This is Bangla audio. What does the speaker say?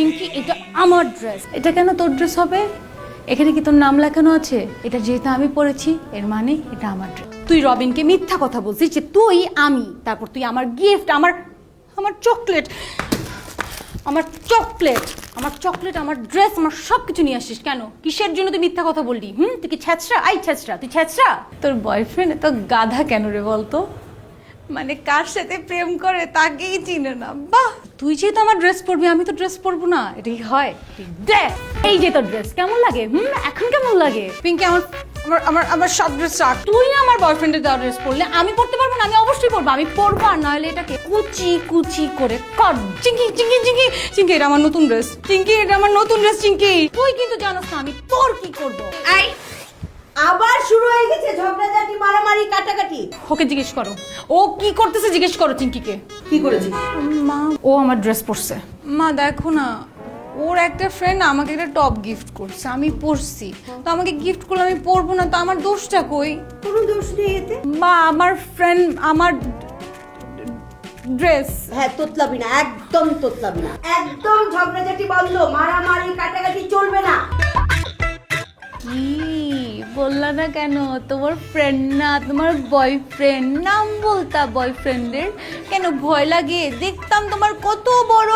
চিঙ্কি এটা আমার ড্রেস। এটা কেন তোর ড্রেস হবে? এখানে কি তোর নাম লেখানো আছে? এটা যেহেতু আমি পরেছি এর মানে এটা আমার ড্রেস। তুই রবিনকে মিথ্যা কথা বলছিস যে তুই আমি, তারপর তুই আমার গিফট, আমার আমার চকলেট, আমার চকলেট, আমার চকলেট, আমার ড্রেস, আমার সবকিছু নিয়ে আসিস কেন? কিসের জন্য তুই মিথ্যা কথা বললি? তুই কি ছ্যাঁচড়া? আই ছ্যাঁচড়া, তুই ছ্যাঁচড়া? তোর বয়ফ্রেন্ড এত গাধা কেন রে বলতো? মানে কার সাথে প্রেম করে তাকেই চিনে না। বাহ, তুই যেহেতু আমার ড্রেস পরবি আমি তো ড্রেস পরবো না, এটাই হয়। দেখ এই যে তোর ড্রেস কেমন লাগে? এখন কেমন লাগে? পিঙ্কি আমার আমার আমার আমার সব ড্রেস রাখ। তুই আমার বয়ফ্রেন্ডের দেওয়া ড্রেস পরলে আমি পরতে পারবো না? আমি অবশ্যই পরবো, আমি পরবো। আর নাহলে এটাকে কুচি কুচি করে কর। চিঙ্কি চিঙ্কি চিঙ্কি চিঙ্কি, এটা আমার নতুন ড্রেস। চিঙ্কি এটা আমার নতুন ড্রেস। চিঙ্কি তুই কিন্তু জানোস না আমি তোর কি করবো। এই আবার শুরু হয়ে গেছে ঝগড়াঝাটি, মারামারি, কাটাকাটি। ওকে জিজ্ঞেস করো ও কি করতেছে, জিজ্ঞেস করো চিঙ্কিকে। কি করেছিস? মা ও আমার ড্রেস পরছে। মা দেখো না, ওর একটা ফ্রেন্ড আমাকে একটা টপ গিফট করছে, আমি পরছি। তো আমাকে গিফট করলে আমি পরবো না, তো আমার দোষটা কই? কোনো দোষ নেই এতে। মা আমার ফ্রেন্ড আমার ড্রেস। হ্যাঁ, তোতলাবি না, একদম তোতলাবি না, একদম ঝগড়াঝাটি বন্ধ, মারামারি কাটাকাটি চলবে না। কি বললা না কেন? তোমার ফ্রেন্ড না, তোমার বয়ফ্রেন্ড। নাম বলতা বয়ফ্রেন্ডের। কেন ভয় লাগে? দেখতাম তোমার কত বড়